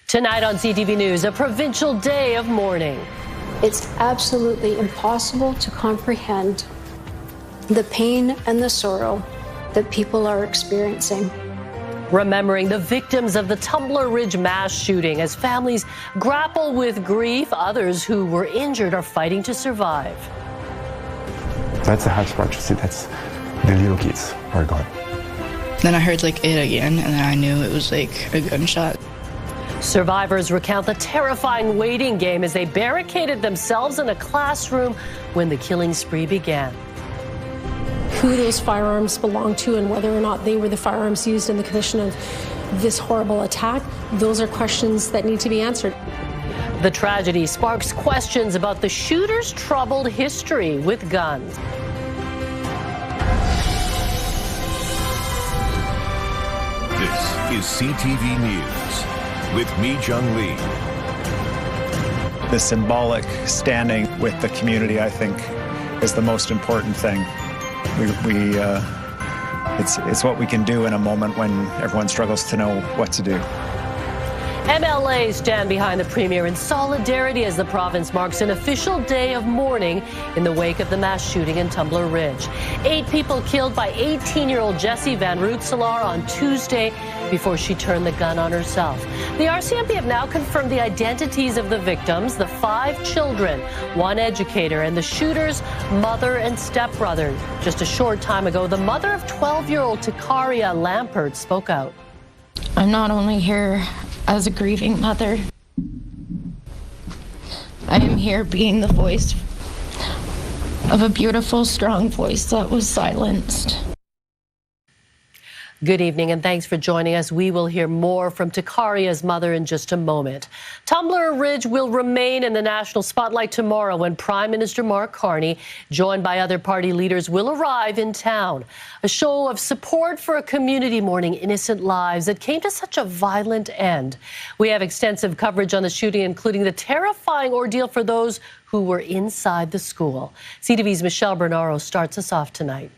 Tonight on CTV News, a provincial day of mourning. It's absolutely impossible to comprehend the pain and the sorrow that people are experiencing. Remembering the victims of the Tumbler Ridge mass shooting as families grapple with grief, others who were injured are fighting to survive. That's the hardest part to see. That's the little kids are gone. Then I heard it again, and then I knew it was a gunshot. Survivors recount the terrifying waiting game as they barricaded themselves in a classroom when the killing spree began. Who those firearms belong to and whether or not they were the firearms used in the commission of this horrible attack, those are questions that need to be answered. The tragedy sparks questions about the shooter's troubled history with guns. This is CTV News with Mi Jung Lee. The symbolic standing with the community, I think, is the most important thing. It's what we can do in a moment when everyone struggles to know what to do. MLAs stand behind the Premier in solidarity as the province marks an official day of mourning in the wake of the mass shooting in Tumbler Ridge. 8 people killed by 18-year-old Jessie Van Rootselaar on Tuesday before she turned the gun on herself. The RCMP have now confirmed the identities of the victims, the 5 children, 1 educator, and the shooter's mother and stepbrother. Just a short time ago, the mother of 12-year-old Takaria Lampert spoke out. I'm not only here as a grieving mother, I am here being the voice of a beautiful, strong voice that was silenced. Good evening and thanks for joining us. We will hear more from Takaria's mother in just a moment. Tumbler Ridge will remain in the national spotlight tomorrow when Prime Minister Mark Carney, joined by other party leaders, will arrive in town. A show of support for a community mourning innocent lives that came to such a violent end. We have extensive coverage on the shooting, including the terrifying ordeal for those who were inside the school. CTV's Michelle Bernaro starts us off tonight.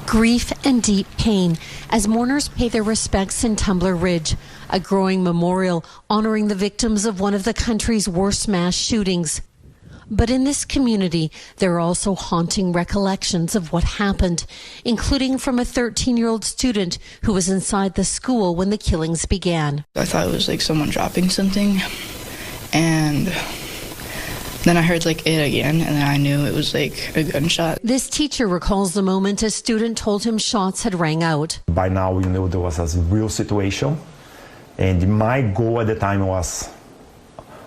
Grief and deep pain as mourners pay their respects in Tumbler Ridge, a growing memorial honoring the victims of one of the country's worst mass shootings. But in this community, there are also haunting recollections of what happened, including from a 13-year-old student who was inside the school when the killings began. I thought it was someone dropping something, and then I heard it again, and then I knew it was a gunshot. This teacher recalls the moment a student told him shots had rang out. By now we knew there was a real situation, and my goal at the time was,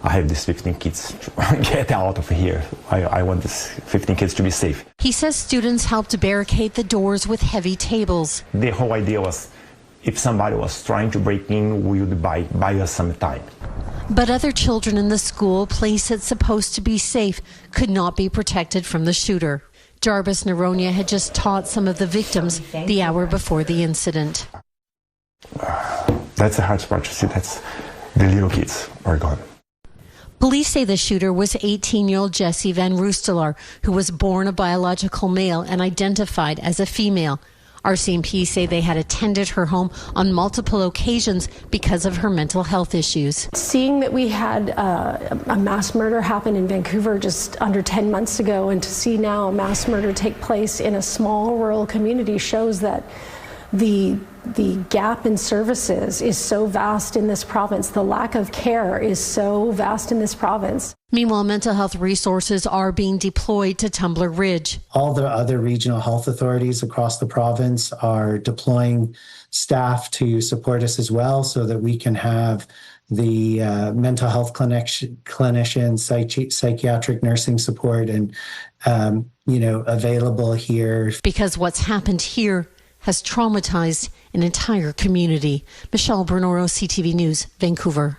I have these 15 kids, get out of here. I want these 15 kids to be safe. He says students helped barricade the doors with heavy tables. The whole idea was, if somebody was trying to break in, we would buy us some time. But other children in the school, place that's supposed to be safe, could not be protected from the shooter. Jarvis Naronia had just taught some of the victims the hour before the incident. That's the hardest part to see. That's the little kids are gone. Police say the shooter was 18-year-old Jessie Van Rootselaar, who was born a biological male and identified as a female. RCMP say they had attended her home on multiple occasions because of her mental health issues. Seeing that we had a mass murder happen in Vancouver just under 10 months ago, and to see now a mass murder take place in a small rural community shows that the gap in services is so vast in this province. The lack of care is so vast in this province. Meanwhile, mental health resources are being deployed to Tumbler Ridge. All the other regional health authorities across the province are deploying staff to support us as well, so that we can have the mental health clinicians, psychiatric nursing support, and available here. Because what's happened here has traumatized an entire community. Michelle Bernaro, CTV News, Vancouver.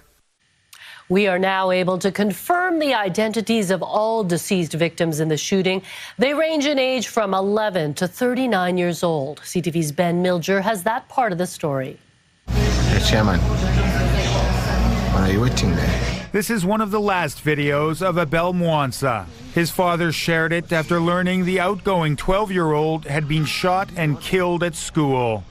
We are now able to confirm the identities of all deceased victims in the shooting. They range in age from 11 to 39 years old. CTV's Ben Milger has that part of the story. Hey, Chairman, what are you waiting there? This is one of the last videos of Abel Mwansa. His father shared it after learning the outgoing 12-year-old had been shot and killed at school.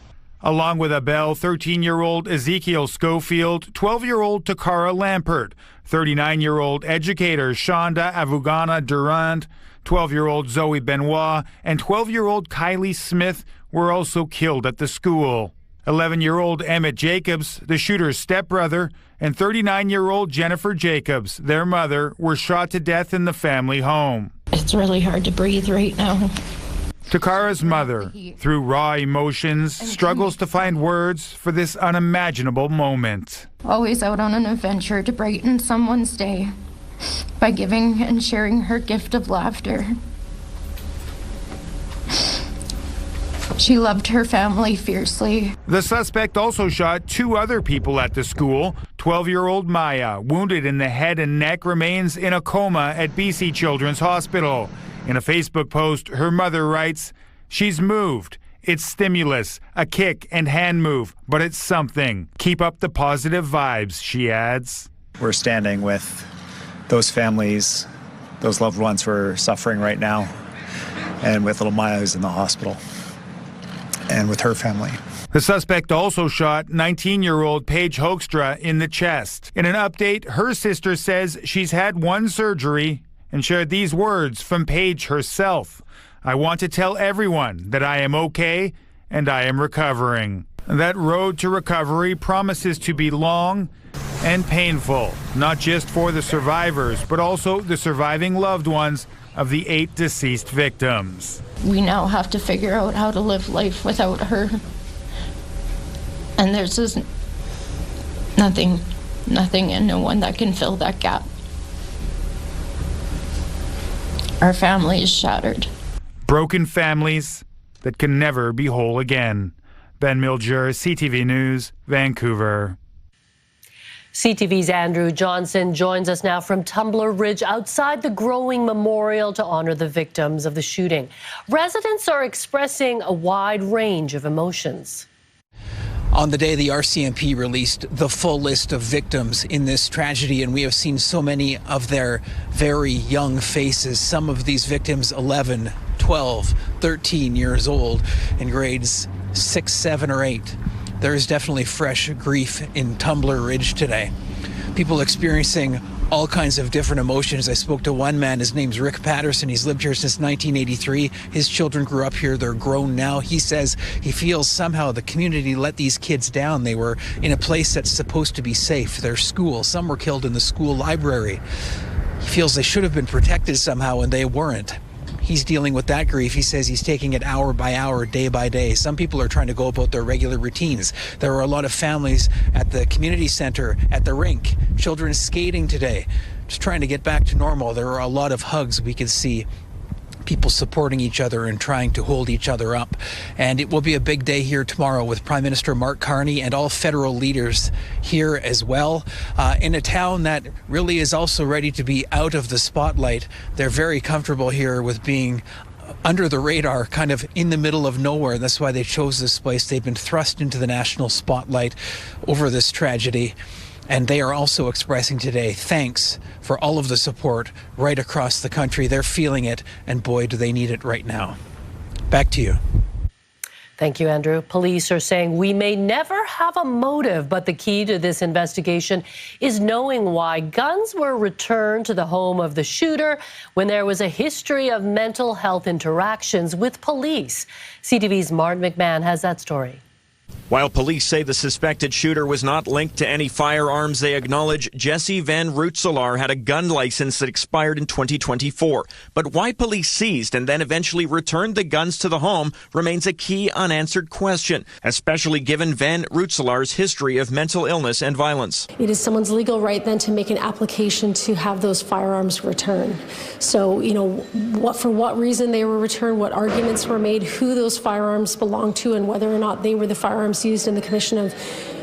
Along with Abel, 13-year-old Ezekiel Schofield, 12-year-old Takara Lampert, 39-year-old educator Shonda Avugana Durand, 12-year-old Zoe Benoit, and 12-year-old Kylie Smith were also killed at the school. 11-year-old Emmett Jacobs, the shooter's stepbrother, and 39-year-old Jennifer Jacobs, their mother, were shot to death in the family home. It's really hard to breathe right now. Takara's mother, through raw emotions, struggles to find words for this unimaginable moment. Always out on an adventure to brighten someone's day by giving and sharing her gift of laughter. She loved her family fiercely. The suspect also shot 2 other people at the school. 12-year-old Maya, wounded in the head and neck, remains in a coma at BC Children's Hospital. In a Facebook post, her mother writes, "She's moved. It's stimulus, a kick and hand move, but it's something. Keep up the positive vibes," she adds. We're standing with those families, those loved ones who are suffering right now, and with little Maya who's in the hospital, and with her family. The suspect also shot 19-year-old Paige Hoekstra in the chest. In an update, her sister says she's had 1 surgery and shared these words from Paige herself. "I want to tell everyone that I am okay and I am recovering." That road to recovery promises to be long and painful, not just for the survivors, but also the surviving loved ones of the 8 deceased victims. We now have to figure out how to live life without her. And there's just nothing and no one that can fill that gap. Our family is shattered. Broken families that can never be whole again. Ben Milger, CTV News, Vancouver. CTV's Andrew Johnson joins us now from Tumbler Ridge outside the growing memorial to honor the victims of the shooting. Residents are expressing a wide range of emotions. On the day, the RCMP released the full list of victims in this tragedy, and we have seen so many of their very young faces. Some of these victims 11, 12, 13 years old, in grades 6, 7, or 8. There is definitely fresh grief in Tumbler Ridge today. People experiencing all kinds of different emotions. I spoke to one man, his name's Rick Patterson. He's lived here since 1983. His children grew up here, they're grown now. He says he feels somehow the community let these kids down. They were in a place that's supposed to be safe, their school. Some were killed in the school library. He feels they should have been protected somehow and they weren't. He's dealing with that grief. He says he's taking it hour by hour, day by day. Some people are trying to go about their regular routines. There are a lot of families at the community center, at the rink, children skating today, just trying to get back to normal. There are a lot of hugs we can see. People supporting each other and trying to hold each other up. And it will be a big day here tomorrow with Prime Minister Mark Carney and all federal leaders here as well. In a town that really is also ready to be out of the spotlight. They're very comfortable here with being under the radar, kind of in the middle of nowhere. That's why they chose this place. They've been thrust into the national spotlight over this tragedy. And they are also expressing today thanks for all of the support right across the country. They're feeling it, and boy, do they need it right now. Back to you. Thank you, Andrew. Police are saying we may never have a motive, but the key to this investigation is knowing why guns were returned to the home of the shooter when there was a history of mental health interactions with police. CTV's Martin McMahon has that story. While police say the suspected shooter was not linked to any firearms, they acknowledge Jesse Van Rootselaar had a gun license that expired in 2024. But why police seized and then eventually returned the guns to the home remains a key unanswered question, especially given Van Rootselaar's history of mental illness and violence. It is someone's legal right then to make an application to have those firearms returned. So, for what reason they were returned, what arguments were made, who those firearms belonged to, and whether or not they were the firearms used in the commission of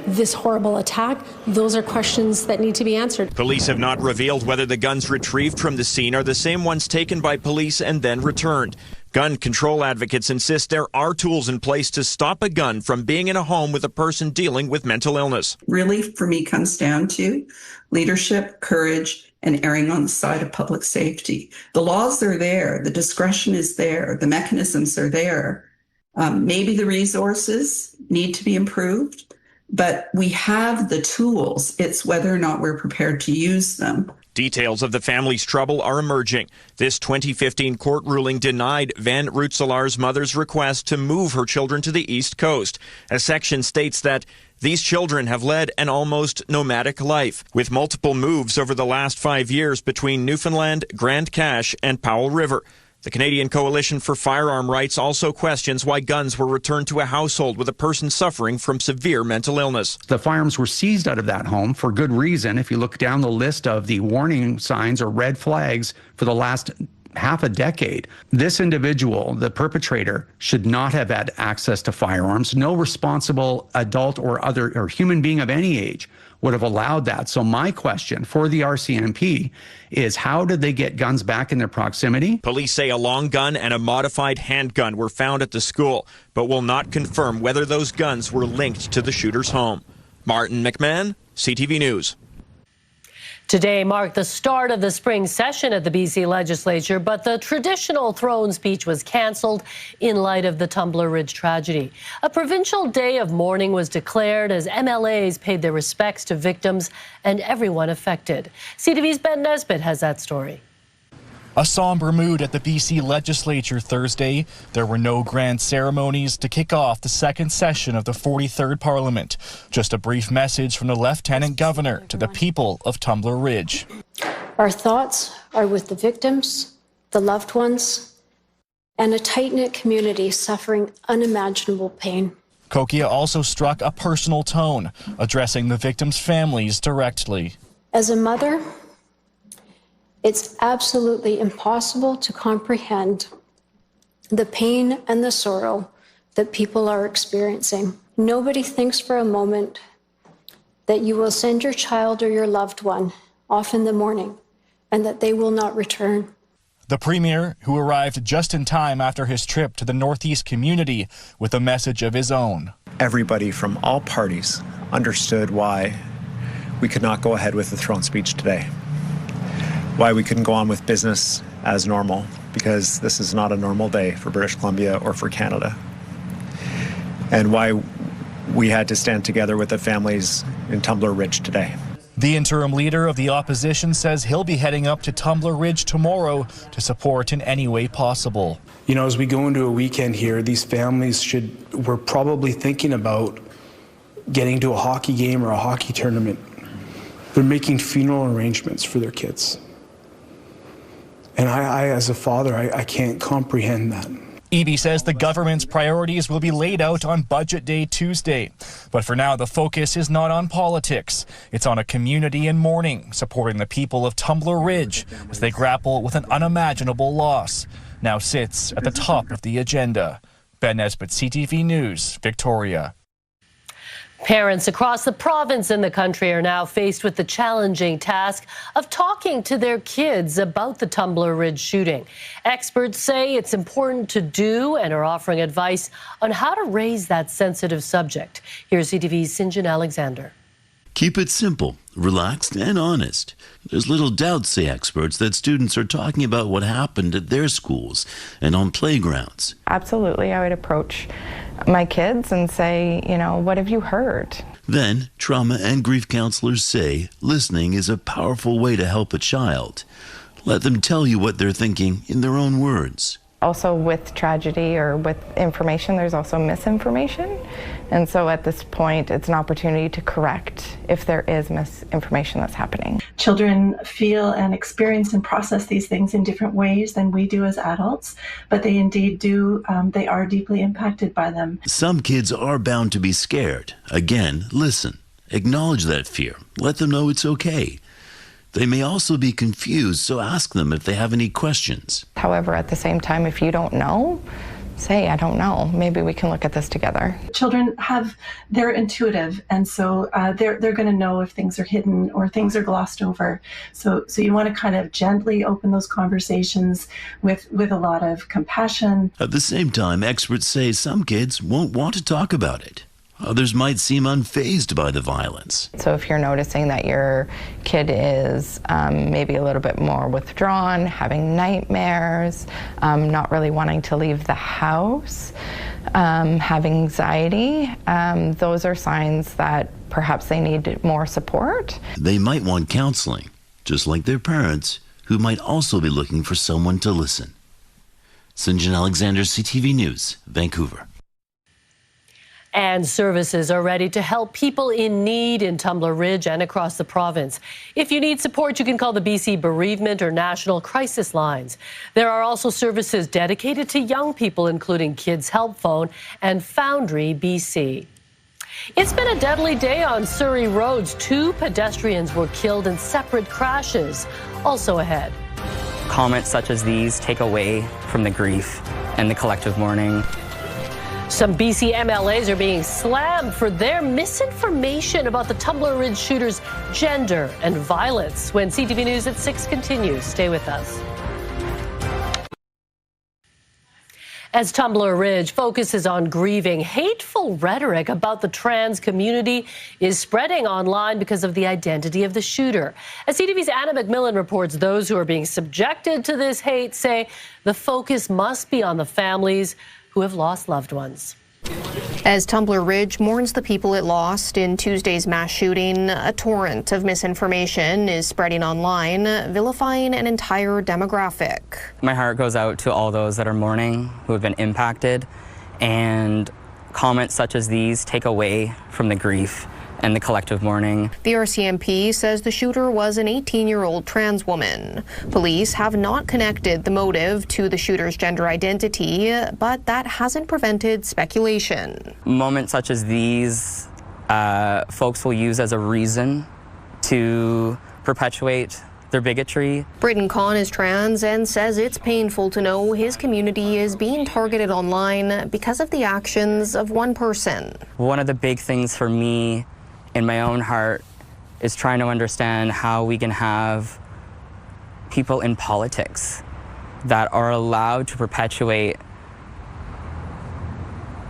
this horrible attack, those are questions that need to be answered. Police have not revealed whether the guns retrieved from the scene are the same ones taken by police and then returned. Gun control advocates insist there are tools in place to stop a gun from being in a home with a person dealing with mental illness. Really, for me, comes down to leadership, courage, and erring on the side of public safety. The laws are there, the discretion is there, the mechanisms are there. Maybe the resources, need to be improved, but we have the tools. It's whether or not we're prepared to use them. Details of the family's trouble are emerging. This 2015 court ruling denied Van Roetselar's mother's request to move her children to the East Coast. A section states that these children have led an almost nomadic life, with multiple moves over the last 5 years between Newfoundland, Grande Cache, and Powell River. The Canadian Coalition for Firearm Rights also questions why guns were returned to a household with a person suffering from severe mental illness. The firearms were seized out of that home for good reason. If you look down the list of the warning signs or red flags for the last half a decade, this individual, the perpetrator, should not have had access to firearms. No responsible adult or human being of any age would have allowed that. So my question for the RCMP is, how did they get guns back in their proximity? Police say a long gun and a modified handgun were found at the school, but will not confirm whether those guns were linked to the shooter's home. Martin McMahon, CTV News. Today marked the start of the spring session at the BC Legislature, but the traditional throne speech was cancelled in light of the Tumbler Ridge tragedy. A provincial day of mourning was declared as MLAs paid their respects to victims and everyone affected. CTV's Ben Nesbitt has that story. A somber mood at the BC Legislature Thursday. There were no grand ceremonies to kick off the second session of the 43rd Parliament. Just a brief message from the Lieutenant Governor to the people of Tumbler Ridge. Our thoughts are with the victims, the loved ones, and a tight-knit community suffering unimaginable pain. Kokia also struck a personal tone, addressing the victims' families directly. As a mother, it's absolutely impossible to comprehend the pain and the sorrow that people are experiencing. Nobody thinks for a moment that you will send your child or your loved one off in the morning and that they will not return. The Premier, who arrived just in time after his trip to the Northeast community with a message of his own. Everybody from all parties understood why we could not go ahead with the throne speech today. Why we couldn't go on with business as normal, because this is not a normal day for British Columbia or for Canada. And why we had to stand together with the families in Tumbler Ridge today. The interim leader of the opposition says he'll be heading up to Tumbler Ridge tomorrow to support in any way possible. You know, as we go into a weekend here, these families were probably thinking about getting to a hockey game or a hockey tournament. They're making funeral arrangements for their kids. And I as a father, I can't comprehend that. Eby says the government's priorities will be laid out on Budget Day Tuesday. But for now, the focus is not on politics. It's on a community in mourning, supporting the people of Tumbler Ridge as they grapple with an unimaginable loss. Now sits at the top of the agenda. Ben Nesbitt, CTV News, Victoria. Parents across the province and the country are now faced with the challenging task of talking to their kids about the Tumbler Ridge shooting. Experts say it's important to do and are offering advice on how to raise that sensitive subject. Here's CTV's Sinjan Alexander. Keep it simple, relaxed, and honest. There's little doubt, say experts, that students are talking about what happened at their schools and on playgrounds. Absolutely, I would approach my kids and say, you know, what have you heard? Then, trauma and grief counselors say listening is a powerful way to help a child. Let them tell you what they're thinking in their own words. Also, with tragedy or with information, there's also misinformation. And so at this point, it's an opportunity to correct if there is misinformation that's happening. Children feel and experience and process these things in different ways than we do as adults, but they indeed do, they are deeply impacted by them. Some kids are bound to be scared. Again, listen. Acknowledge that fear. Let them know it's okay. They may also be confused, so ask them if they have any questions. However, at the same time, if you don't know, say, I don't know. Maybe we can look at this together. Children they're intuitive, and so they're going to know if things are hidden or things are glossed over. So you want to kind of gently open those conversations with a lot of compassion. At the same time, experts say some kids won't want to talk about it. Others might seem unfazed by the violence. So if you're noticing that your kid is maybe a little bit more withdrawn, having nightmares, not really wanting to leave the house, having anxiety, those are signs that perhaps they need more support. They might want counseling, just like their parents, who might also be looking for someone to listen. St. John Alexander, CTV News, Vancouver. And services are ready to help people in need in Tumbler Ridge and across the province. If you need support, you can call the BC Bereavement or National Crisis Lines. There are also services dedicated to young people, including Kids Help Phone and Foundry BC. It's been a deadly day on Surrey roads. 2 pedestrians were killed in separate crashes. Also ahead. Comments such as these take away from the grief and the collective mourning. Some BC MLAs are being slammed for their misinformation about the Tumbler Ridge shooter's gender and violence. When CTV News at 6 continues, stay with us. As Tumbler Ridge focuses on grieving, hateful rhetoric about the trans community is spreading online because of the identity of the shooter. As CTV's Anna McMillan reports, those who are being subjected to this hate say the focus must be on the families who have lost loved ones. As Tumbler Ridge mourns the people it lost in Tuesday's mass shooting, a torrent of misinformation is spreading online, vilifying an entire demographic. My heart goes out to all those that are mourning, who have been impacted, and comments such as these take away from the grief and the collective mourning. The RCMP says the shooter was an 18-year-old trans woman. Police have not connected the motive to the shooter's gender identity, but that hasn't prevented speculation. Moments such as these, folks will use as a reason to perpetuate their bigotry. Britton Kahn is trans and says it's painful to know his community is being targeted online because of the actions of one person. One of the big things for me in my own heart is trying to understand how we can have people in politics that are allowed to perpetuate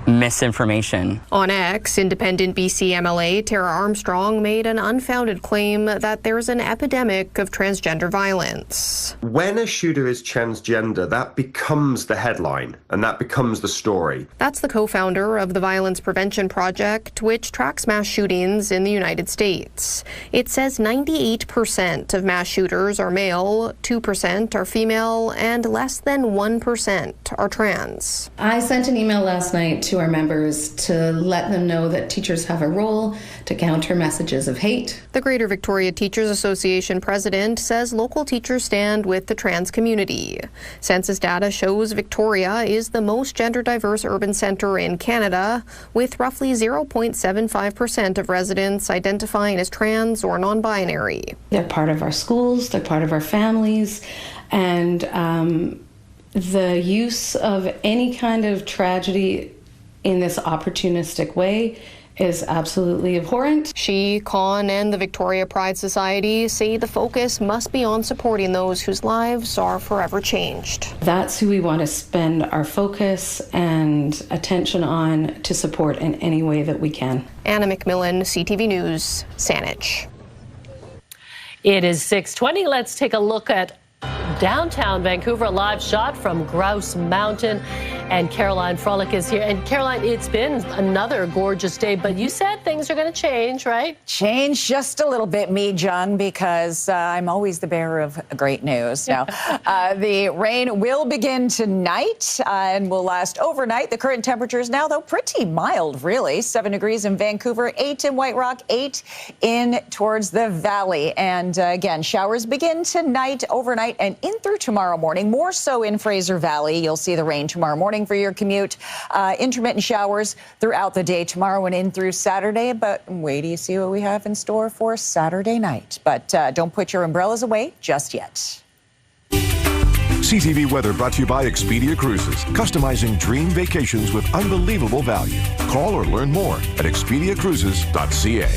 misinformation. On X, independent BC MLA Tara Armstrong made an unfounded claim that there's an epidemic of transgender violence. When a shooter is transgender, that becomes the headline and that becomes the story. That's the co-founder of the Violence Prevention Project, which tracks mass shootings in the United States. It says 98% of mass shooters are male, 2% are female, and less than 1% are trans. I sent an email last night to our members to let them know that teachers have a role to counter messages of hate. The Greater Victoria Teachers Association president says local teachers stand with the trans community. Census data shows Victoria is the most gender diverse urban centre in Canada, with roughly 0.75% of residents identifying as trans or non-binary. They're part of our schools, they're part of our families, and the use of any kind of tragedy in this opportunistic way is absolutely abhorrent. She, Con, and the Victoria Pride Society say the focus must be on supporting those whose lives are forever changed. That's who we want to spend our focus and attention on to support in any way that we can. Anna McMillan, CTV News, Saanich. It is 6:20. Let's take a look at downtown Vancouver, a live shot from Grouse Mountain. And Caroline Frolic is here. And Caroline, it's been another gorgeous day, but you said things are going to change, right? Change just a little bit, me, Jung, because I'm always the bearer of great news. Now, the rain will begin tonight and will last overnight. The current temperature is now, though, pretty mild, really. 7 degrees in Vancouver, 8 in White Rock, 8 in towards the valley. And again, showers begin tonight, overnight, and in through tomorrow morning. More so in Fraser Valley. You'll see the rain tomorrow morning for your commute. Intermittent showers throughout the day tomorrow and in through Saturday. But wait till you see what we have in store for Saturday night. But don't put your umbrellas away just yet. CTV Weather brought to you by Expedia Cruises, customizing dream vacations with unbelievable value. Call or learn more at expediacruises.ca.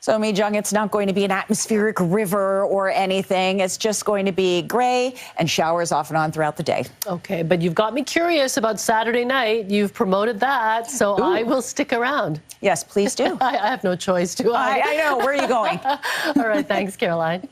So, Mi Jung, it's not going to be an atmospheric river or anything. It's just going to be gray and showers off and on throughout the day. Okay, but you've got me curious about Saturday night. You've promoted that, so Ooh. I will stick around. Yes, please do. I have no choice, do I? I know. Where are you going? All right, thanks, Caroline.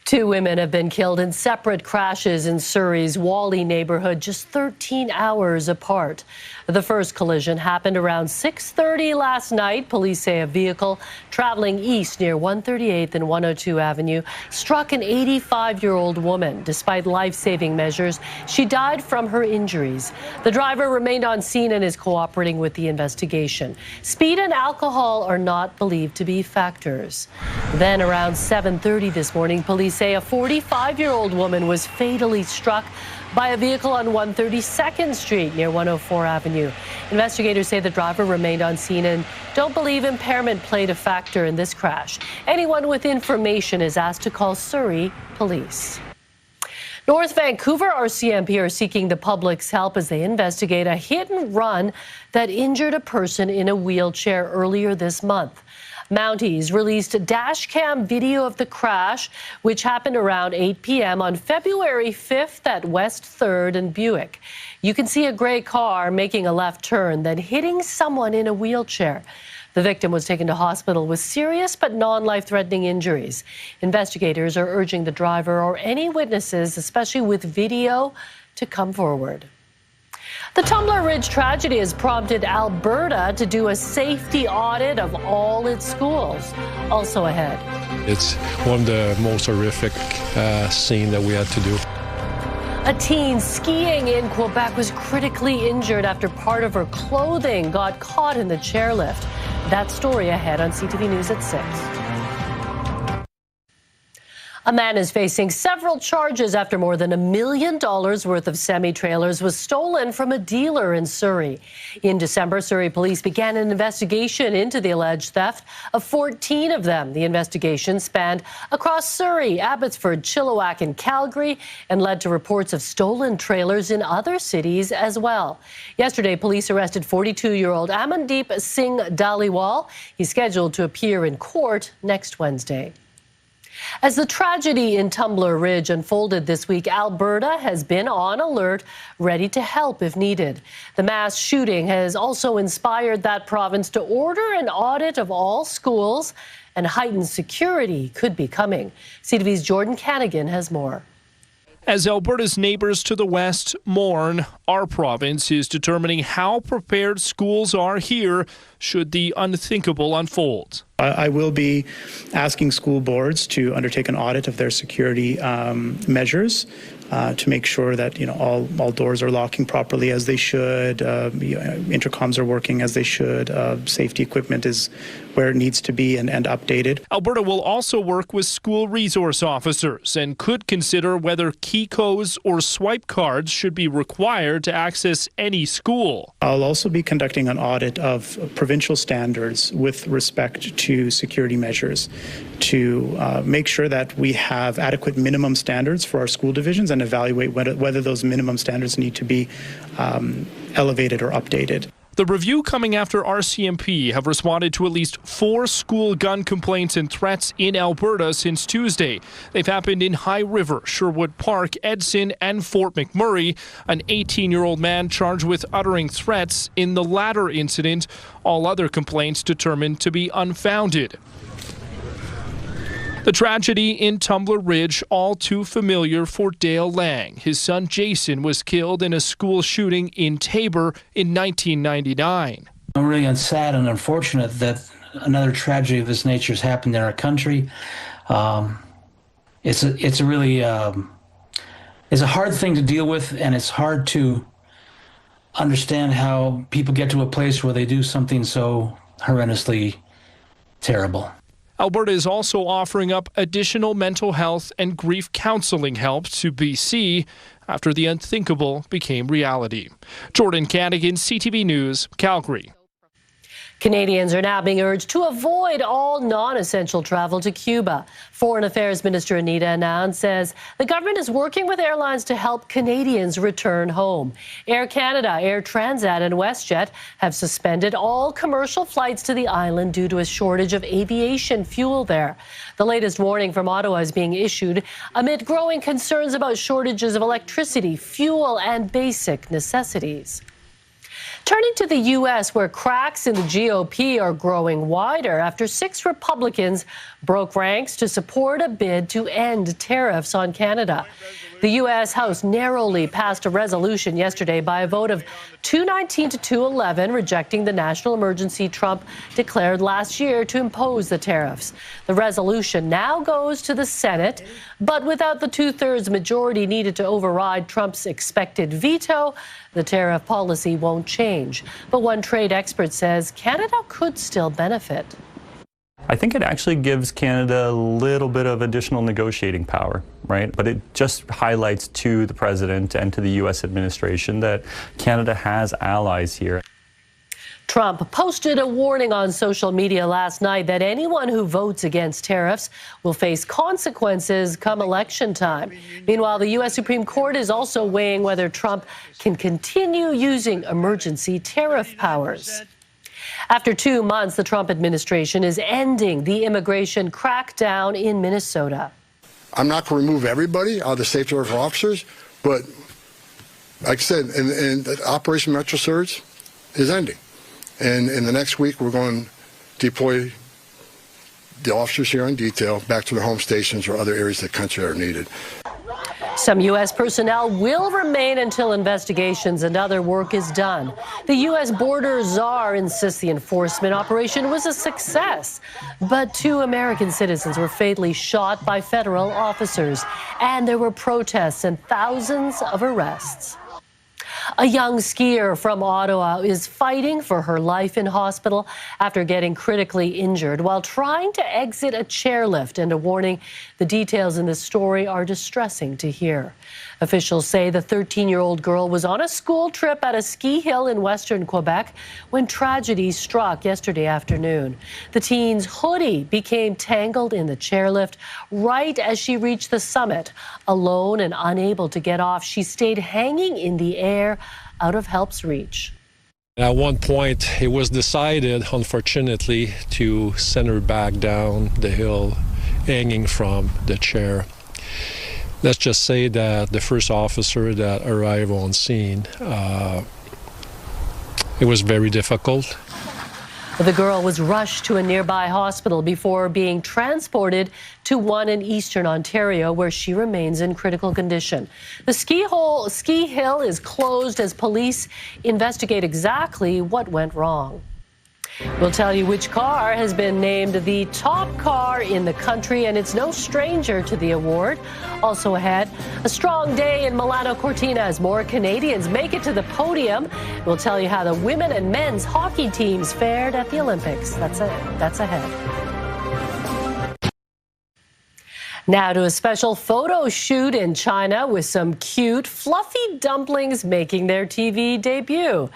2 women have been killed in separate crashes in Surrey's Whalley neighborhood just 13 hours apart. The first collision happened around 6:30 last night. Police say a vehicle traveling east near 138th and 102 Avenue struck an 85-year-old woman. Despite life-saving measures, she died from her injuries. The driver remained on scene and is cooperating with the investigation. Speed and alcohol are not believed to be factors. Then around 7:30 this morning, police say a 45-year-old woman was fatally struck by a vehicle on 132nd Street near 104 Avenue. Investigators say the driver remained on scene and don't believe impairment played a factor in this crash. Anyone with information is asked to call Surrey Police. North Vancouver RCMP are seeking the public's help as they investigate a hit and run that injured a person in a wheelchair earlier this month. Mounties released a dash cam video of the crash, which happened around 8 p.m. on February 5th at West 3rd and Buick. You can see a gray car making a left turn, then hitting someone in a wheelchair. The victim was taken to hospital with serious but non-life-threatening injuries. Investigators are urging the driver or any witnesses, especially with video, to come forward. The Tumbler Ridge tragedy has prompted Alberta to do a safety audit of all its schools. Also ahead. It's one of the most horrific scenes that we had to do. A teen skiing in Quebec was critically injured after part of her clothing got caught in the chairlift. That story ahead on CTV News at 6. A man is facing several charges after more than $1 million worth of semi-trailers was stolen from a dealer in Surrey. In December, Surrey police began an investigation into the alleged theft of 14 of them. The investigation spanned across Surrey, Abbotsford, Chilliwack, and Calgary and led to reports of stolen trailers in other cities as well. Yesterday, police arrested 42-year-old Amandeep Singh Dhaliwal. He's scheduled to appear in court next Wednesday. As the tragedy in Tumbler Ridge unfolded this week, Alberta has been on alert, ready to help if needed. The mass shooting has also inspired that province to order an audit of all schools, and heightened security could be coming. CTV's Jordan Canagan has more. As Alberta's neighbors to the west mourn, our province is determining how prepared schools are here should the unthinkable unfold. I will be asking school boards to undertake an audit of their security measures to make sure that all doors are locking properly as they should, intercoms are working as they should, safety equipment is where it needs to be and updated. Alberta will also work with school resource officers and could consider whether key codes or swipe cards should be required to access any school. I'll also be conducting an audit of provincial standards with respect to security measures to make sure that we have adequate minimum standards for our school divisions and evaluate whether those minimum standards need to be elevated or updated. The review coming after RCMP have responded to at least 4 school gun complaints and threats in Alberta since Tuesday. They've happened in High River, Sherwood Park, Edson, and Fort McMurray. An 18-year-old man charged with uttering threats in the latter incident. All other complaints determined to be unfounded. The tragedy in Tumbler Ridge, all too familiar for Dale Lang. His son Jason was killed in a school shooting in Tabor in 1999. I'm really sad and unfortunate that another tragedy of this nature has happened in our country. It's a hard thing to deal with, and it's hard to understand how people get to a place where they do something so horrendously terrible. Alberta is also offering up additional mental health and grief counseling help to BC after the unthinkable became reality. Jordan Canigan, CTV News, Calgary. Canadians are now being urged to avoid all non-essential travel to Cuba. Foreign Affairs Minister Anita Anand says the government is working with airlines to help Canadians return home. Air Canada, Air Transat and WestJet have suspended all commercial flights to the island due to a shortage of aviation fuel there. The latest warning from Ottawa is being issued amid growing concerns about shortages of electricity, fuel and basic necessities. Turning to the U.S., where cracks in the GOP are growing wider after 6 Republicans broke ranks to support a bid to end tariffs on Canada. The U.S. House narrowly passed a resolution yesterday by a vote of 219 to 211, rejecting the national emergency Trump declared last year to impose the tariffs. The resolution now goes to the Senate, but without the 2/3 majority needed to override Trump's expected veto, the tariff policy won't change. But one trade expert says Canada could still benefit. I think it actually gives Canada a little bit of additional negotiating power, right? But it just highlights to the president and to the U.S. administration that Canada has allies here. Trump posted a warning on social media last night that anyone who votes against tariffs will face consequences come election time. Meanwhile, the U.S. Supreme Court is also weighing whether Trump can continue using emergency tariff powers. After 2 months, the Trump administration is ending the immigration crackdown in Minnesota. I'm not going to remove everybody out of the safety of our officers, but like I said, and Operation Metro Surge is ending. And in the next week, we're going to deploy the officers here in detail back to their home stations or other areas of the country that are needed. Some U.S. personnel will remain until investigations and other work is done. The U.S. border czar insists the enforcement operation was a success, but 2 American citizens were fatally shot by federal officers, and there were protests and thousands of arrests. A young skier from Ottawa is fighting for her life in hospital after getting critically injured while trying to exit a chairlift. And a warning, the details in this story are distressing to hear. Officials say the 13-year-old girl was on a school trip at a ski hill in western Quebec when tragedy struck yesterday afternoon. The teen's hoodie became tangled in the chairlift right as she reached the summit. Alone and unable to get off, she stayed hanging in the air out of help's reach. At one point, it was decided, unfortunately, to send her back down the hill, hanging from the chair. Let's just say that the first officer that arrived on scene, it was very difficult. The girl was rushed to a nearby hospital before being transported to one in eastern Ontario, where she remains in critical condition. The ski hill is closed as police investigate exactly what went wrong. We'll tell you which car has been named the top car in the country, and it's no stranger to the award. Also ahead, a strong day in Milano Cortina as more Canadians make it to the podium. We'll tell you how the women and men's hockey teams fared at the Olympics. That's ahead. Now to a special photo shoot in China with some cute, fluffy dumplings making their TV debut.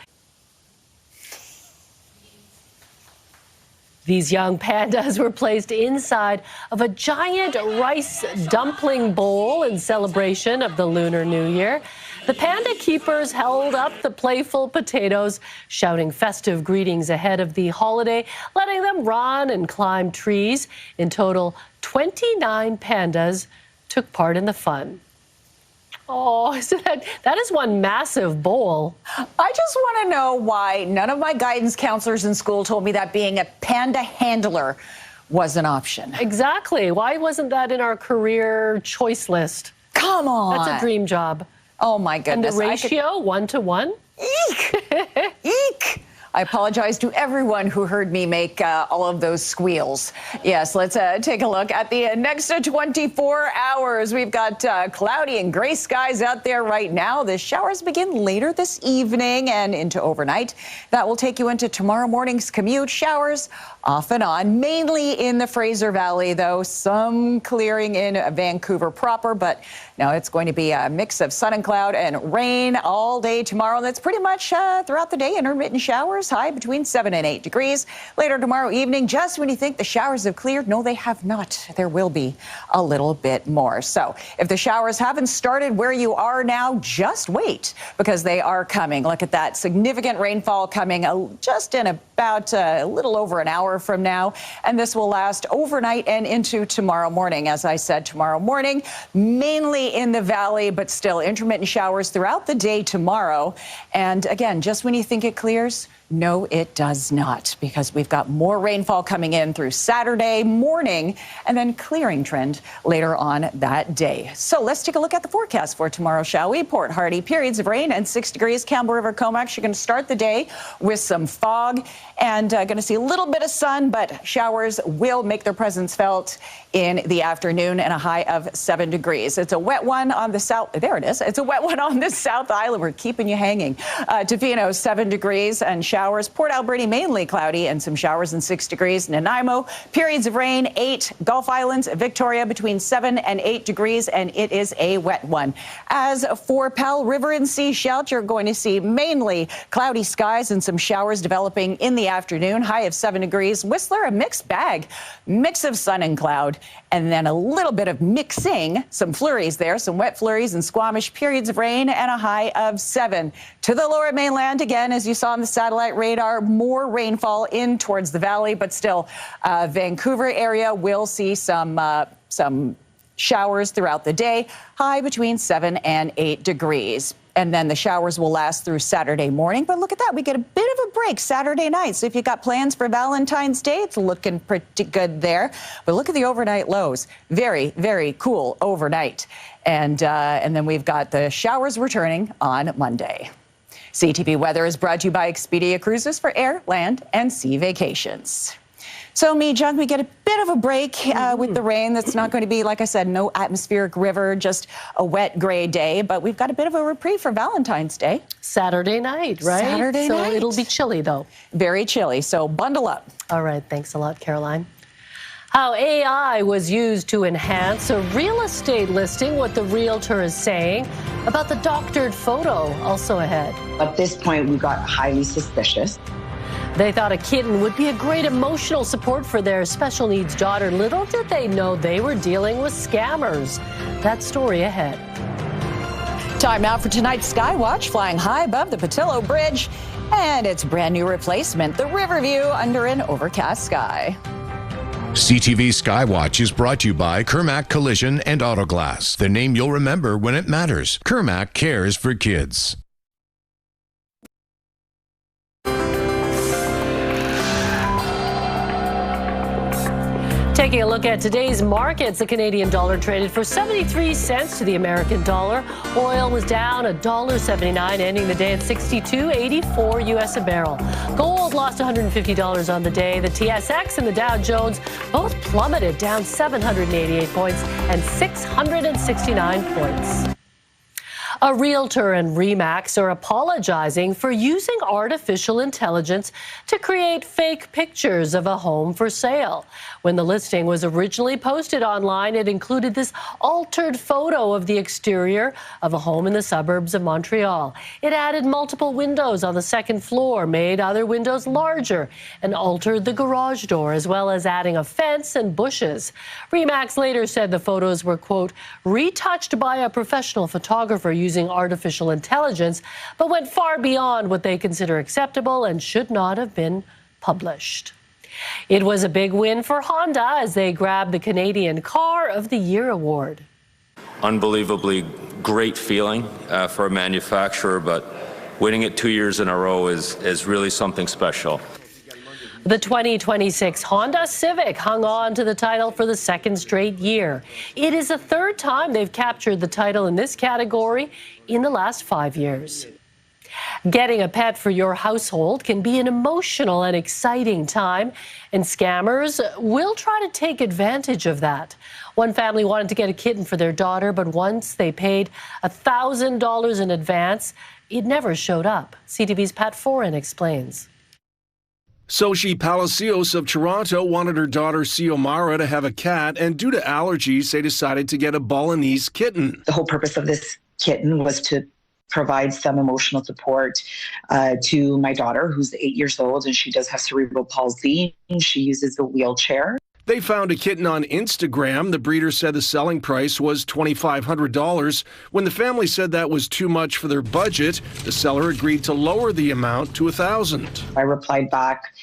These young pandas were placed inside of a giant rice dumpling bowl in celebration of the Lunar New Year. The panda keepers held up the playful potatoes, shouting festive greetings ahead of the holiday, letting them run and climb trees. In total, 29 pandas took part in the fun. Oh, so that is one massive bowl. I just want to know why none of my guidance counselors in school told me that being a panda handler was an option. Exactly. Why wasn't that in our career choice list? Come on. That's a dream job. Oh, my goodness. And the ratio, 1 to 1? Eek! Eek! I apologize to everyone who heard me make all of those squeals. Yes, let's take a look at the next 24 hours. We've got cloudy and gray skies out there right now. The showers begin later this evening and into overnight. That will take you into tomorrow morning's commute. Showers off and on, mainly in the Fraser Valley, though. Some clearing in Vancouver proper, but now it's going to be a mix of sun and cloud and rain all day tomorrow. That's pretty much throughout the day. Intermittent showers, high between 7 and 8 degrees. Later tomorrow evening, just when you think the showers have cleared, no, they have not. There will be a little bit more. So if the showers haven't started where you are now, just wait, because they are coming. Look at that significant rainfall coming just in about a little over an hour from now. And this will last overnight and into tomorrow morning. As I said, tomorrow morning, mainly in the valley, but still intermittent showers throughout the day tomorrow. And again, just when you think it clears, no, it does not, because we've got more rainfall coming in through Saturday morning and then clearing trend later on that day. So let's take a look at the forecast for tomorrow, shall we? Port Hardy, periods of rain and 6 degrees. Campbell River, Comox, you're going to start the day with some fog and going to see a little bit of sun, but showers will make their presence felt in the afternoon and a high of 7 degrees. It's a wet one on the south. There it is. It's a wet one on the South Island. We're keeping you hanging. Tofino, 7 degrees and showers. Port Alberta, mainly cloudy and some showers and 6 degrees. Nanaimo, periods of rain, 8. Gulf Islands, Victoria, between 7 and 8 degrees, and it is a wet one. As for Powell River and Sechelt, you're going to see mainly cloudy skies and some showers developing in the afternoon, high of 7 degrees. Whistler, a mixed bag, mix of sun and cloud, and then a little bit of mixing, some flurries there, some wet flurries and Squamish, periods of rain and a high of 7. To the lower mainland, again, as you saw on the satellite radar, more rainfall in towards the valley, but still Vancouver area will see some showers throughout the day, high between 7 and 8 degrees. And then the showers will last through Saturday morning. But look at that. We get a bit of a break Saturday night. So if you got plans for Valentine's Day, it's looking pretty good there. But look at the overnight lows. Very, very cool overnight. And then we've got the showers returning on Monday. CTV weather is brought to you by Expedia Cruises for air, land, and sea vacations. So, Jung, we get a bit of a break with the rain. That's not going to be, like I said, no atmospheric river, just a wet, gray day. But we've got a bit of a reprieve for Valentine's Day. Saturday night, right? Saturday night. So it'll be chilly, though. Very chilly. So bundle up. All right. Thanks a lot, Caroline. How AI was used to enhance a real estate listing, what the realtor is saying about the doctored photo, also ahead. At this point, we got highly suspicious. They thought a kitten would be a great emotional support for their special needs daughter. Little did they know they were dealing with scammers. That story ahead. Time now for tonight's Skywatch, flying high above the Patillo Bridge. And its brand new replacement, the Riverview, under an overcast sky. CTV Skywatch is brought to you by Kermac Collision and Autoglass, the name you'll remember when it matters. Kermac cares for kids. Taking a look at today's markets, the Canadian dollar traded for 73 cents to the American dollar. Oil was down $1.79, ending the day at $62.84 US a barrel. Gold lost $150 on the day. The TSX and the Dow Jones both plummeted, down 788 points and 669 points. A realtor and RE/MAX are apologizing for using artificial intelligence to create fake pictures of a home for sale. When the listing was originally posted online, it included this altered photo of the exterior of a home in the suburbs of Montreal. It added multiple windows on the second floor, made other windows larger, and altered the garage door, as well as adding a fence and bushes. RE/MAX later said the photos were, quote, retouched by a professional photographer using artificial intelligence, but went far beyond what they consider acceptable and should not have been published. It was a big win for Honda as they grabbed the Canadian Car of the Year award. Unbelievably great feeling for a manufacturer, but winning it 2 years in a row is really something special. The 2026 Honda Civic hung on to the title for the second straight year. It is the third time they've captured the title in this category in the last 5 years. Getting a pet for your household can be an emotional and exciting time, and scammers will try to take advantage of that. One family wanted to get a kitten for their daughter, but once they paid $1,000 in advance, it never showed up. CTV's Pat Foran explains. Sochi Palacios of Toronto wanted her daughter Xiomara to have a cat, and due to allergies, they decided to get a Balinese kitten. The whole purpose of this kitten was to provide some emotional support to my daughter, who's 8 years old, and she does have cerebral palsy. She uses a wheelchair. They found a kitten on Instagram. The breeder said the selling price was $2,500. When the family said that was too much for their budget, the seller agreed to lower the amount to $1,000. I replied back,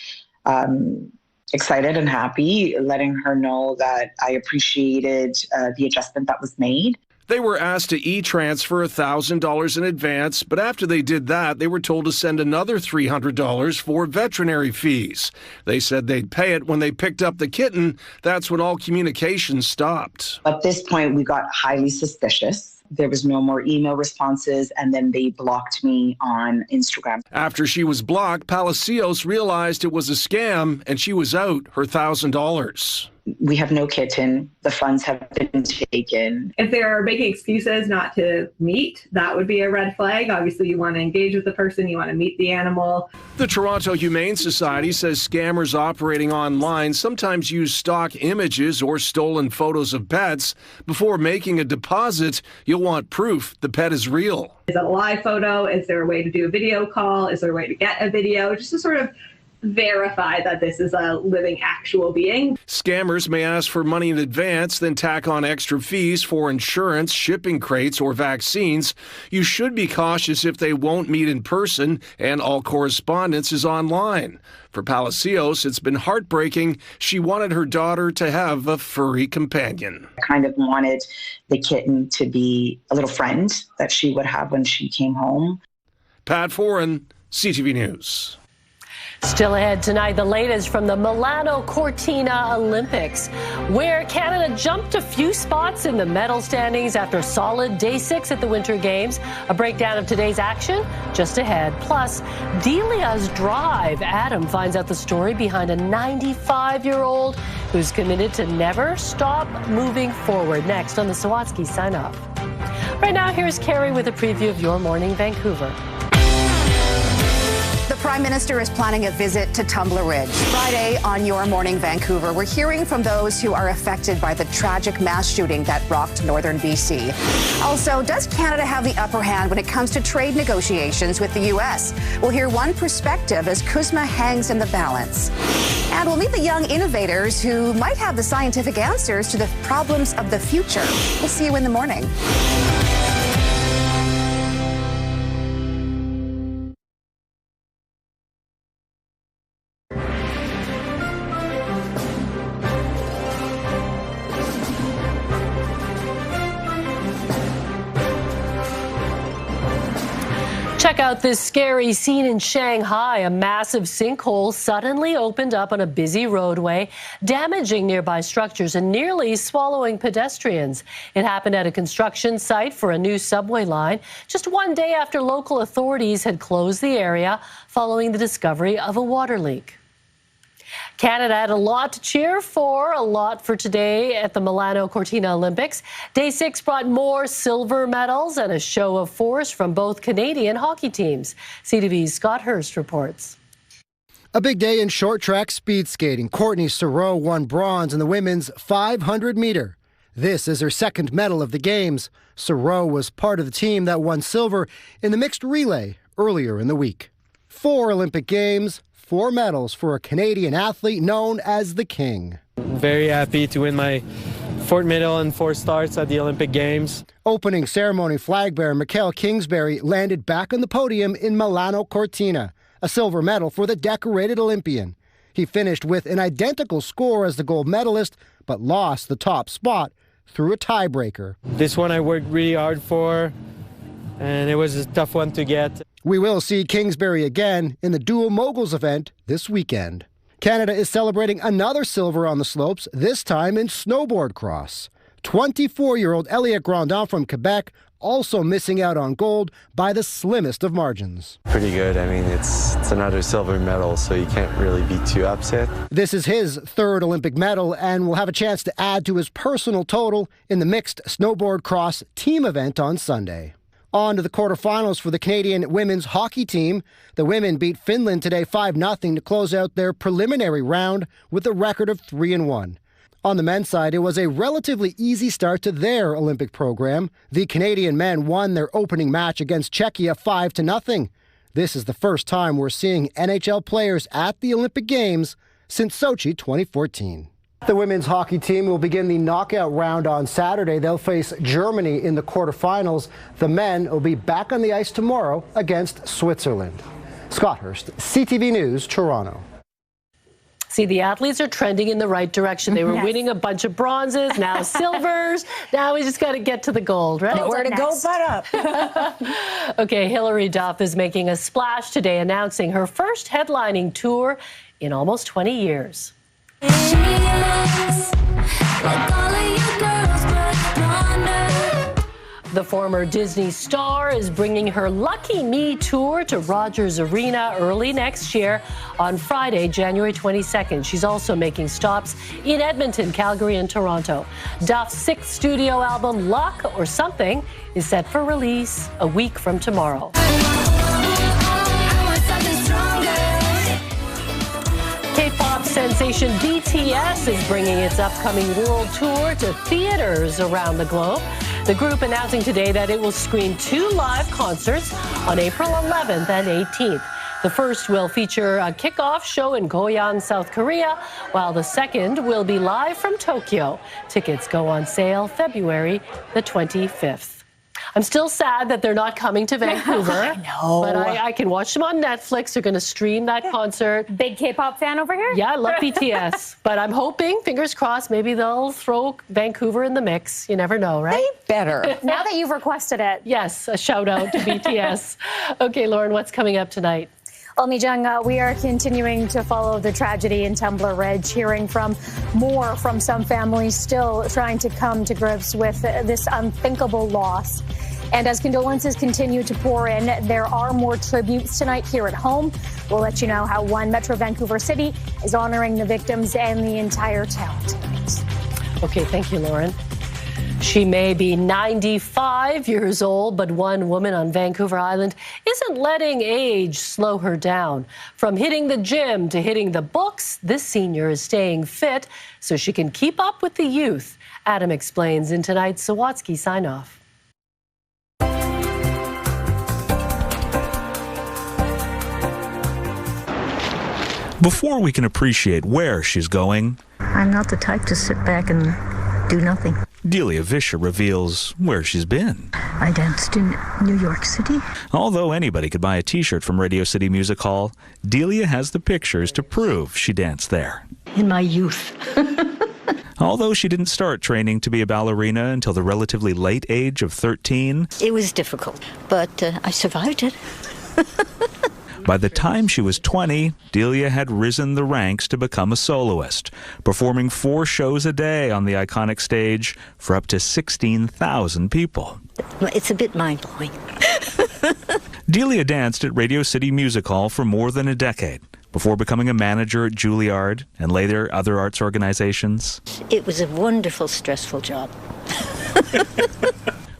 excited and happy, letting her know that I appreciated the adjustment that was made. They were asked to e-transfer $1,000 in advance, but after they did that, they were told to send another $300 for veterinary fees. They said they'd pay it when they picked up the kitten. That's when all communication stopped. At this point, we got highly suspicious. There was no more email responses, and then they blocked me on Instagram. After she was blocked, Palacios realized it was a scam, and she was out her $1,000. We have no kitten. The funds have been taken. If they're making excuses not to meet, that would be a red flag. Obviously, you want to engage with the person, you want to meet the animal. The Toronto Humane Society says scammers operating online sometimes use stock images or stolen photos of pets. Before making a deposit, you'll want proof the pet is real. Is it a live photo? Is there a way to do a video call? Is there a way to get a video? Just to sort of verify that this is a living, actual being. Scammers may ask for money in advance, then tack on extra fees for insurance, shipping crates, or vaccines. You should be cautious if they won't meet in person, and all correspondence is online. For Palacios, it's been heartbreaking. She wanted her daughter to have a furry companion. I kind of wanted the kitten to be a little friend that she would have when she came home. Pat Foran, CTV News. Still ahead tonight, the latest from the Milano Cortina Olympics, where Canada jumped a few spots in the medal standings after a solid day 6 at the Winter Games. A breakdown of today's action just ahead. Plus, Delia's drive. Adam finds out the story behind a 95-year-old who's committed to never stop moving forward. Next on the Sawatsky Sign Off. Right now, here's Carrie with a preview of Your Morning Vancouver. The Prime Minister is planning a visit to Tumbler Ridge. Friday on Your Morning Vancouver, we're hearing from those who are affected by the tragic mass shooting that rocked northern BC. Also, does Canada have the upper hand when it comes to trade negotiations with the U.S.? We'll hear one perspective as Kuzma hangs in the balance. And we'll meet the young innovators who might have the scientific answers to the problems of the future. We'll see you in the morning. Check out this scary scene in Shanghai. A massive sinkhole suddenly opened up on a busy roadway, damaging nearby structures and nearly swallowing pedestrians. It happened at a construction site for a new subway line, just one day after local authorities had closed the area following the discovery of a water leak. Canada had a lot to cheer for, a lot for today at the Milano Cortina Olympics. Day 6 brought more silver medals and a show of force from both Canadian hockey teams. CTV's Scott Hurst reports. A big day in short track speed skating. Courtney Saroux won bronze in the women's 500-meter. This is her second medal of the Games. Saroux was part of the team that won silver in the mixed relay earlier in the week. 4 Olympic Games, 4 medals for a Canadian athlete known as the King. Very happy to win my 4th medal and 4 starts at the Olympic Games. Opening ceremony flag bearer Mikhail Kingsbury landed back on the podium in Milano Cortina, a silver medal for the decorated Olympian. He finished with an identical score as the gold medalist, but lost the top spot through a tiebreaker. This one I worked really hard for, and it was a tough one to get. We will see Kingsbury again in the dual moguls event this weekend. Canada is celebrating another silver on the slopes, this time in snowboard cross. 24-year-old Elliot Grandin from Quebec also missing out on gold by the slimmest of margins. Pretty good. I mean, it's another silver medal, so you can't really be too upset. This is his 3rd Olympic medal and will have a chance to add to his personal total in the mixed snowboard cross team event on Sunday. On to the quarterfinals for the Canadian women's hockey team. The women beat Finland today 5-0 to close out their preliminary round with a record of 3-1. On the men's side, it was a relatively easy start to their Olympic program. The Canadian men won their opening match against Czechia 5-0. This is the first time we're seeing NHL players at the Olympic Games since Sochi 2014. The women's hockey team will begin the knockout round on Saturday. They'll face Germany in the quarterfinals. The men will be back on the ice tomorrow against Switzerland. Scott Hurst, CTV News, Toronto. See, the athletes are trending in the right direction. They were winning a bunch of bronzes, now silvers. Now we just got to get to the gold, right? Nowhere to go but up. Okay, Hilary Duff is making a splash today, announcing her first headlining tour in almost 20 years. The former Disney star is bringing her Lucky Me tour to Rogers Arena early next year on Friday, January 22nd. She's also making stops in Edmonton, Calgary, and Toronto. Duff's sixth studio album, Luck or Something, is set for release a week from tomorrow. K-pop sensation BTS is bringing its upcoming world tour to theaters around the globe. The group announcing today that it will screen 2 live concerts on April 11th and 18th. The first will feature a kickoff show in Goyang, South Korea, while the second will be live from Tokyo. Tickets go on sale February the 25th. I'm still sad that they're not coming to Vancouver. I know. But I can watch them on Netflix. They're going to stream that concert. Big K-pop fan over here? Yeah, I love BTS. But I'm hoping, fingers crossed, maybe they'll throw Vancouver in the mix. You never know, right? They better. Now that you've requested it. Yes, a shout out to BTS. Okay, Lauren, what's coming up tonight? Well, Mijung, we are continuing to follow the tragedy in Tumbler Ridge, hearing from some families still trying to come to grips with this unthinkable loss. And as condolences continue to pour in, there are more tributes tonight here at home. We'll let you know how One Metro Vancouver City is honoring the victims and the entire town tonight. Okay, thank you, Lauren. She may be 95 years old, but one woman on Vancouver Island isn't letting age slow her down. From hitting the gym to hitting the books, this senior is staying fit so she can keep up with the youth. Adam explains in tonight's Sawatsky sign-off. Before we can appreciate where she's going, I'm not the type to sit back and do nothing. Delia Vischer reveals where she's been. I danced in New York City. Although anybody could buy a t-shirt from Radio City Music Hall, Delia has the pictures to prove she danced there. In my youth. Although she didn't start training to be a ballerina until the relatively late age of 13. It was difficult, but I survived it. By the time she was 20, Delia had risen the ranks to become a soloist, performing 4 shows a day on the iconic stage for up to 16,000 people. It's a bit mind-blowing. Delia danced at Radio City Music Hall for more than a decade, before becoming a manager at Juilliard and later other arts organizations. It was a wonderful, stressful job.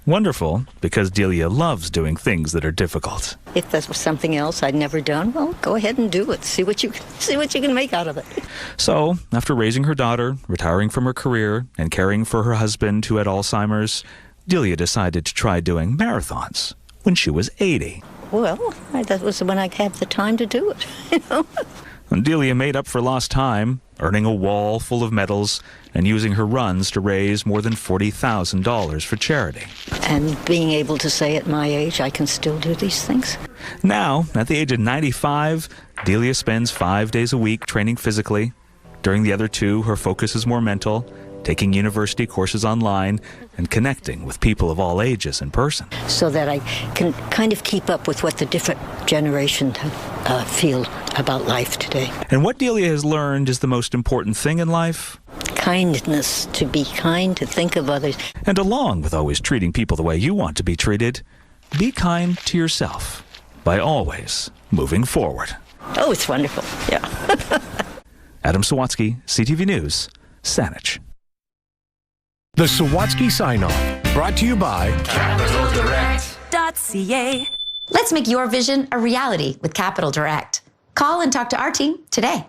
Wonderful, because Delia loves doing things that are difficult. If there was something else I'd never done, well, go ahead and do it. See what you can make out of it. So, after raising her daughter, retiring from her career, and caring for her husband who had Alzheimer's, Delia decided to try doing marathons when she was 80. Well, that was when I had the time to do it, you know. And Delia made up for lost time, earning a wall full of medals and using her runs to raise more than $40,000 for charity. And being able to say at my age, I can still do these things. Now, at the age of 95, Delia spends 5 days a week training physically. During the other 2, her focus is more mental, taking university courses online and connecting with people of all ages in person. So that I can kind of keep up with what the different generations feel about life today. And what Delia has learned is the most important thing in life? Kindness, to be kind, to think of others. And along with always treating people the way you want to be treated, be kind to yourself by always moving forward. Oh, it's wonderful, yeah. Adam Sawatsky, CTV News, Saanich. The Sawatsky Sign-Off, brought to you by Capital Direct. ctv.ca. Let's make your vision a reality with Capital Direct. Call and talk to our team today.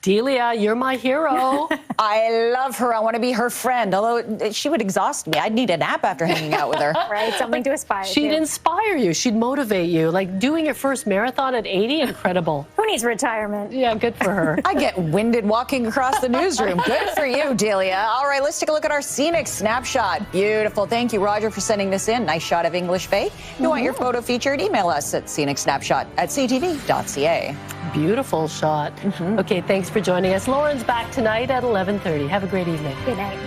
Delia, you're my hero. I love her. I want to be her friend, although she would exhaust me. I'd need a nap after hanging out with her. Right, something to aspire to. She'd inspire you. She'd motivate you. Like doing your first marathon at 80, incredible. Who needs retirement? Yeah, good for her. I get winded walking across the newsroom. Good for you, Delia. All right, let's take a look at our scenic snapshot. Beautiful. Thank you, Roger, for sending this in. Nice shot of English Bay. If you want your photo featured, email us at scenicsnapshot@ctv.ca. Beautiful shot. Okay, thanks for joining us. Lauren's back tonight at 11:30. Have a great evening. Good night.